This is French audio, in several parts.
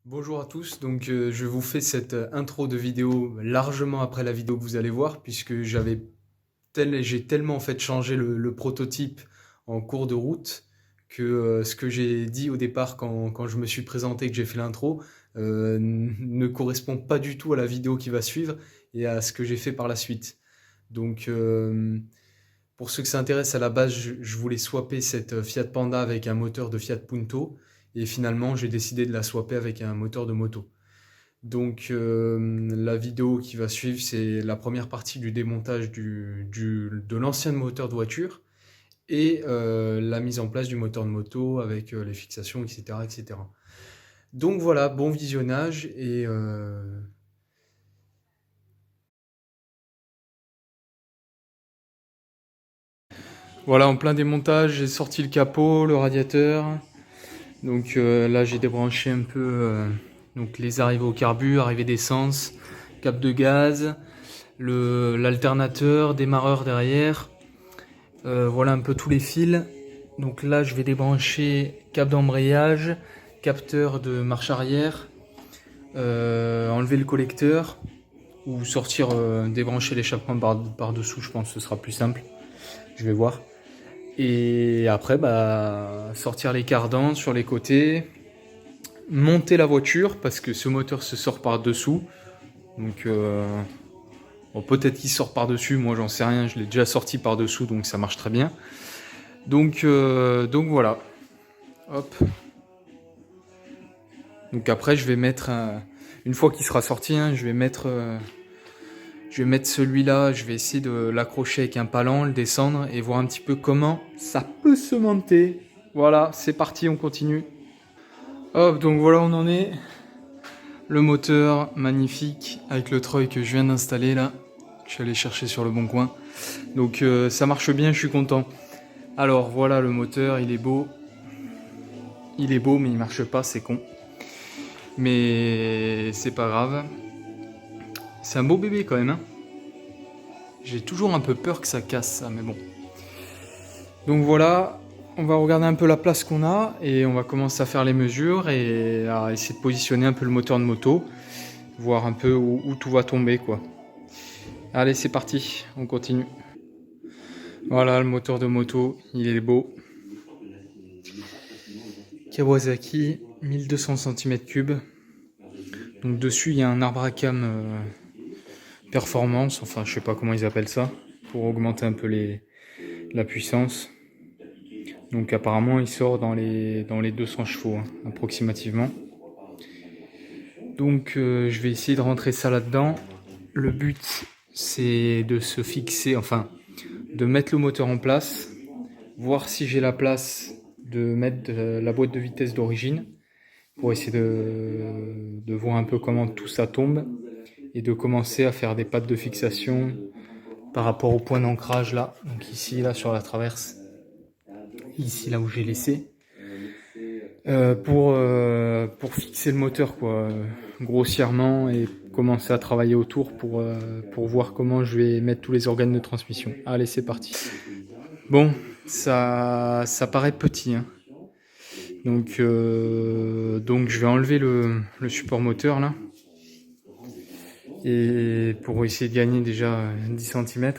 Bonjour à tous, je vous fais cette intro de vidéo largement après la vidéo que vous allez voir puisque j'ai tellement en fait changé le prototype en cours de route que ce que j'ai dit au départ quand je me suis présenté et que j'ai fait l'intro ne correspond pas du tout à la vidéo qui va suivre et à ce que j'ai fait par la suite. Donc pour ceux que ça intéresse, à la base, je voulais swapper cette Fiat Panda avec un moteur de Fiat Punto, et finalement, j'ai décidé de la swapper avec un moteur de moto. La vidéo qui va suivre, c'est la première partie du démontage de l'ancien moteur de voiture et la mise en place du moteur de moto avec les fixations, etc., etc. Donc voilà, bon visionnage et voilà, en plein démontage, j'ai sorti le capot, le radiateur. Là, j'ai débranché un peu donc les arrivées au carbu, arrivée d'essence, cap de gaz, l'alternateur, démarreur derrière. Voilà un peu tous les fils. Donc là, je vais débrancher cap d'embrayage, capteur de marche arrière, enlever le collecteur ou sortir, débrancher l'échappement par-dessous, je pense que ce sera plus simple. Je vais voir. Et après, sortir les cardans sur les côtés, monter la voiture parce que ce moteur se sort par-dessous. Donc, bon, peut-être qu'il sort par-dessus, moi j'en sais rien, je l'ai déjà sorti par-dessous donc ça marche très bien. Donc voilà. Hop. Donc après, je vais mettre une fois qu'il sera sorti, hein, je vais mettre celui-là, je vais essayer de l'accrocher avec un palan, le descendre et voir un petit peu comment ça peut se monter. Voilà, c'est parti, on continue. Hop, donc voilà, on en est. Le moteur, magnifique, avec le treuil que je viens d'installer là. Je suis allé chercher sur le bon coin. Donc ça marche bien, je suis content. Alors voilà le moteur, il est beau. Il est beau, mais il marche pas, c'est con. Mais c'est pas grave. C'est un beau bébé quand même, hein. J'ai toujours un peu peur que ça casse ça, mais bon. Donc voilà, on va regarder un peu la place qu'on a et on va commencer à faire les mesures et à essayer de positionner un peu le moteur de moto, voir un peu où tout va tomber quoi. Allez, c'est parti, on continue. Voilà le moteur de moto, il est beau. Kawasaki, 1200 cm3. Donc dessus, il y a un arbre à cam performance, enfin je sais pas comment ils appellent ça, pour augmenter un peu la puissance. Donc apparemment, il sort dans les 200 chevaux, hein, approximativement. Donc je vais essayer de rentrer ça là-dedans. Le but, c'est de se fixer, enfin, de mettre le moteur en place, voir si j'ai la place de mettre la boîte de vitesse d'origine pour essayer de voir un peu comment tout ça tombe et de commencer à faire des pattes de fixation par rapport au point d'ancrage là, donc ici là sur la traverse, ici là où j'ai laissé, pour fixer le moteur quoi, grossièrement et commencer à travailler autour pour voir comment je vais mettre tous les organes de transmission. Allez, c'est parti. Bon, ça paraît petit, hein. Donc je vais enlever le support moteur là. Et pour essayer de gagner déjà 10 cm.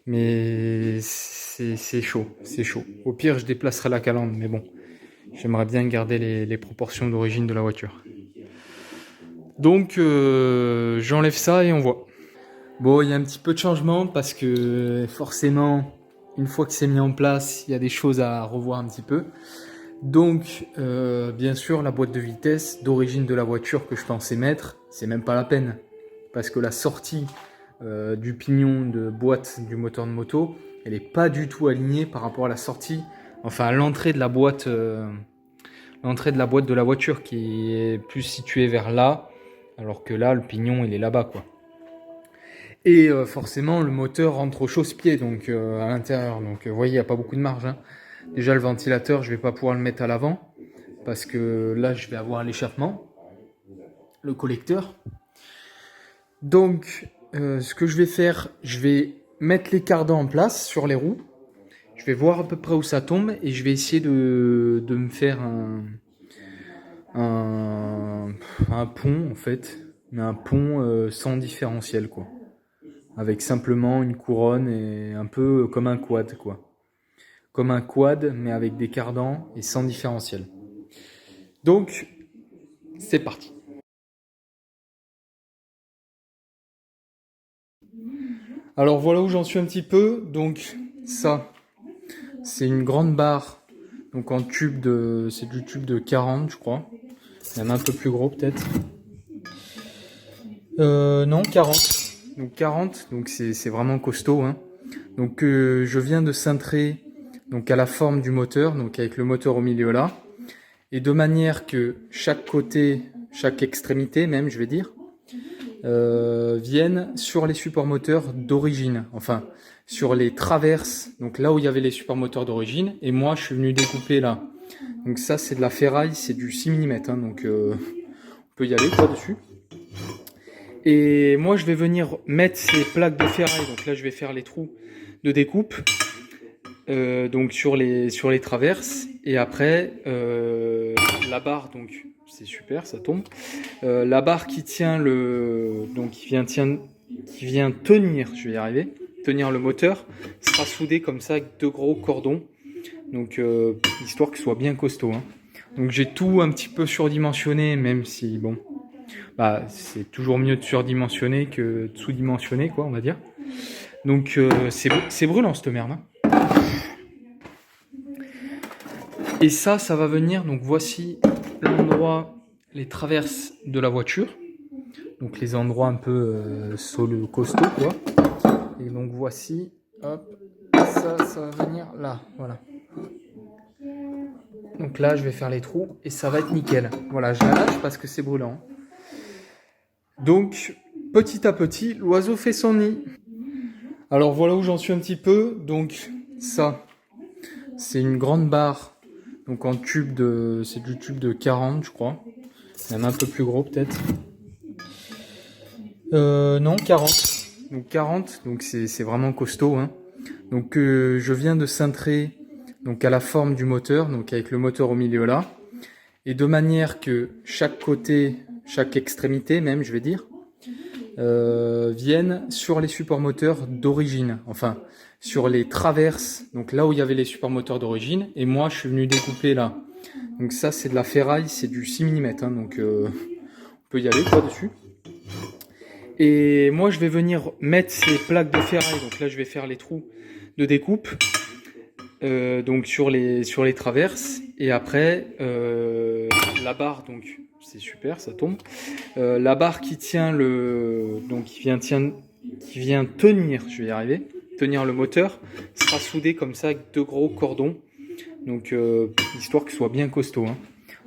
Mais c'est chaud, c'est chaud. Au pire, je déplacerai la calandre, mais bon, j'aimerais bien garder les proportions d'origine de la voiture. Donc j'enlève ça et on voit. Bon, il y a un petit peu de changement parce que forcément, une fois que c'est mis en place, il y a des choses à revoir un petit peu. Donc, bien sûr, la boîte de vitesse d'origine de la voiture que je pensais mettre, c'est même pas la peine. Parce que la sortie du pignon de boîte du moteur de moto, elle n'est pas du tout alignée par rapport à la sortie, enfin à l'entrée de la boîte de la voiture qui est plus située vers là, alors que là, le pignon, il est là-bas, quoi. Et forcément, le moteur rentre au chausse-pied, donc à l'intérieur. Donc, vous voyez, il n'y a pas beaucoup de marge, hein. Déjà, le ventilateur, je vais pas pouvoir le mettre à l'avant parce que là, je vais avoir l'échappement, le collecteur. Donc, ce que je vais faire, je vais mettre les cardans en place sur les roues. Je vais voir à peu près où ça tombe et je vais essayer de me faire un pont en fait, mais un pont sans différentiel quoi. Avec simplement une couronne et un peu comme un quad quoi. Comme un quad mais avec des cardans et sans différentiel. Donc c'est parti. Alors voilà où j'en suis un petit peu. Donc ça, c'est une grande barre. Donc en tube de, c'est du tube de 40 je crois. Même un peu plus gros peut-être. Non 40. Donc 40, donc c'est vraiment costaud. Hein. Donc je viens de cintrer donc à la forme du moteur, donc avec le moteur au milieu là. Et de manière que chaque côté, chaque extrémité même je vais dire, viennent sur les supports moteurs d'origine, enfin sur les traverses, donc là où il y avait les supports moteurs d'origine, et moi je suis venu découper là. Donc ça c'est de la ferraille, c'est du 6 mm, hein, donc on peut y aller quoi dessus. Et moi je vais venir mettre ces plaques de ferraille, donc là je vais faire les trous de découpe, donc sur les traverses, et après la barre, donc c'est super, ça tombe. La barre qui tient qui vient tenir, je vais y arriver, tenir le moteur, sera soudée comme ça avec deux gros cordons, donc histoire que ce soit bien costaud. Hein. Donc j'ai tout un petit peu surdimensionné, même si bon, bah c'est toujours mieux de surdimensionner que de sous-dimensionner quoi, on va dire. Donc c'est brûlant cette merde. Hein. Et ça va venir, donc voici l'endroit, les traverses de la voiture. Donc les endroits un peu costauds quoi. Et donc voici, hop, ça va venir là, voilà. Donc là je vais faire les trous et ça va être nickel. Voilà, je la lâche parce que c'est brûlant. Donc petit à petit, l'oiseau fait son nid. Alors voilà où j'en suis un petit peu. Donc ça, c'est une grande barre. Donc en tube de, c'est du tube de 40 je crois. Même un peu plus gros peut-être. Non 40. Donc 40, donc c'est vraiment costaud. Hein. Donc je viens de cintrer donc à la forme du moteur, donc avec le moteur au milieu là. Et de manière que chaque côté, chaque extrémité même je vais dire, viennent sur les supports moteurs d'origine, enfin sur les traverses, donc là où il y avait les supports moteurs d'origine, et moi je suis venu découper là. Donc ça c'est de la ferraille, c'est du 6 mm, hein, donc on peut y aller quoi dessus. Et moi je vais venir mettre ces plaques de ferraille, donc là je vais faire les trous de découpe, donc sur les traverses, et après la barre, donc c'est super, ça tombe. La barre qui tient qui vient tenir, je vais y arriver, tenir le moteur, sera soudée comme ça avec deux gros cordons, donc histoire que ce soit bien costaud. Hein.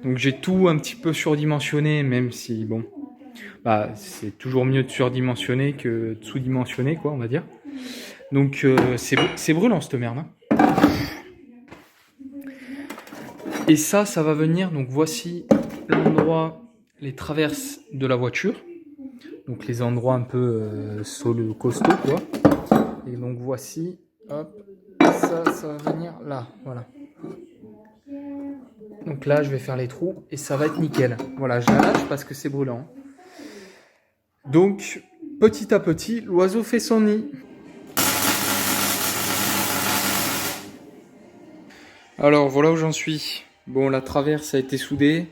Donc j'ai tout un petit peu surdimensionné, même si bon, bah c'est toujours mieux de surdimensionner que de sous-dimensionner quoi, on va dire. Donc c'est brûlant cette merde. Hein. Et ça va venir, donc voici l'endroit, les traverses de la voiture. Donc les endroits un peu costauds quoi. Et donc voici, hop, ça va venir là, voilà. Donc là je vais faire les trous et ça va être nickel. Voilà, je la lâche parce que c'est brûlant. Donc petit à petit, l'oiseau fait son nid. Alors voilà où j'en suis. Bon, la traverse a été soudée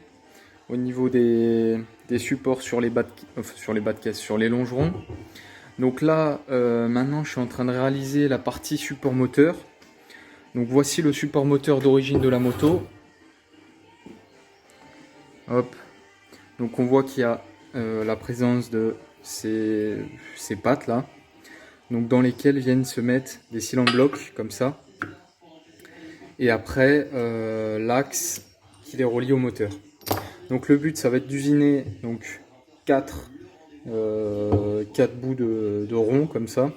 au niveau des supports sur les bas de caisse, sur les longerons. Donc là, maintenant, je suis en train de réaliser la partie support moteur. Donc voici le support moteur d'origine de la moto. Hop. Donc on voit qu'il y a la présence de ces pattes là, donc dans lesquelles viennent se mettre des cylindres blocs comme ça. Et après l'axe qui les relie au moteur. Donc le but ça va être d'usiner donc 4 bouts de rond comme ça,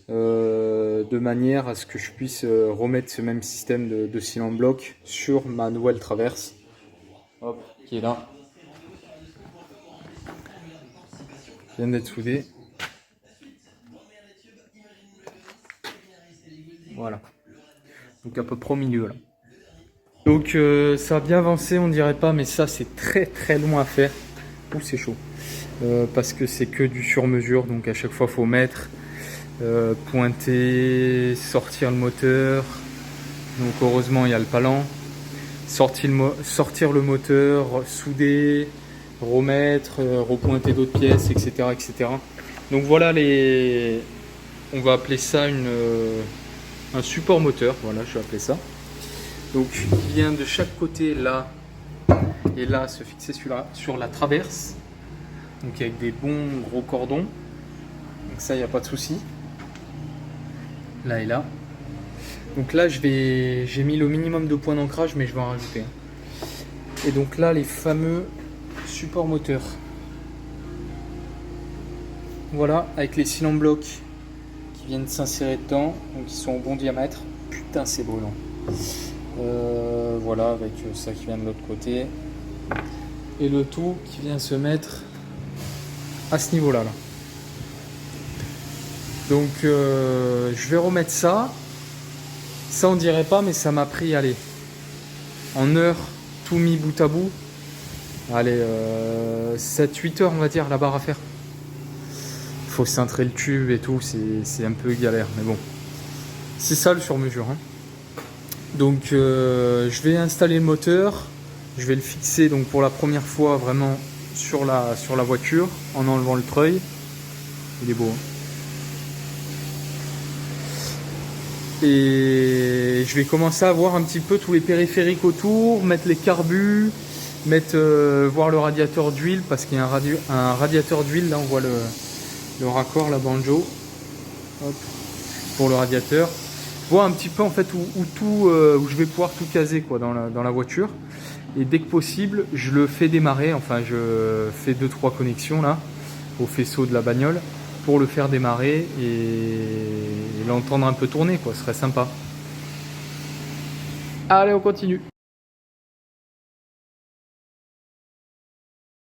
de manière à ce que je puisse remettre ce même système de cylindre bloc sur ma nouvelle traverse. Hop, qui est là. Vient d'être soudé. Voilà. Donc à peu près au milieu là. Donc ça a bien avancé, on dirait pas, mais ça c'est très très long à faire. Ouh, c'est chaud. Parce que c'est que du sur-mesure, donc à chaque fois faut mettre, pointer, sortir le moteur. Donc heureusement il y a le palan. Sortir le moteur, souder, remettre, repointer d'autres pièces, etc., etc. Donc voilà on va appeler ça un support moteur. Voilà, je vais appeler ça. Donc il vient de chaque côté là et là se fixer sur la traverse. Donc avec des bons gros cordons. Donc ça, il n'y a pas de souci. Là et là. Donc là, j'ai mis le minimum de points d'ancrage, mais je vais en rajouter. Et donc là, les fameux supports moteurs. Voilà, avec les cylindres blocs qui viennent s'insérer dedans. Donc ils sont au bon diamètre. Putain, c'est beau, non? Voilà, avec ça qui vient de l'autre côté. Et le tout qui vient se mettre à ce niveau-là. Là. Donc je vais remettre ça. Ça on dirait pas, mais ça m'a pris, allez, en heure, tout mis bout à bout. Allez, 7-8 heures on va dire la barre à faire. Il faut cintrer le tube et tout, c'est un peu galère, mais bon. C'est ça le sur-mesure. Hein. Donc je vais installer le moteur. Je vais le fixer donc pour la première fois vraiment sur la voiture en enlevant le treuil. Il est beau. Hein. Et je vais commencer à voir un petit peu tous les périphériques autour, mettre les carbus, voir le radiateur d'huile parce qu'il y a un radiateur d'huile. Là on voit le raccord, la banjo. Hop, pour le radiateur. Voir un petit peu en fait où je vais pouvoir tout caser quoi dans la voiture. Et dès que possible, je le fais démarrer. Enfin, je fais 2-3 connexions là au faisceau de la bagnole pour le faire démarrer et l'entendre un peu tourner quoi. Ce serait sympa. Allez, on continue.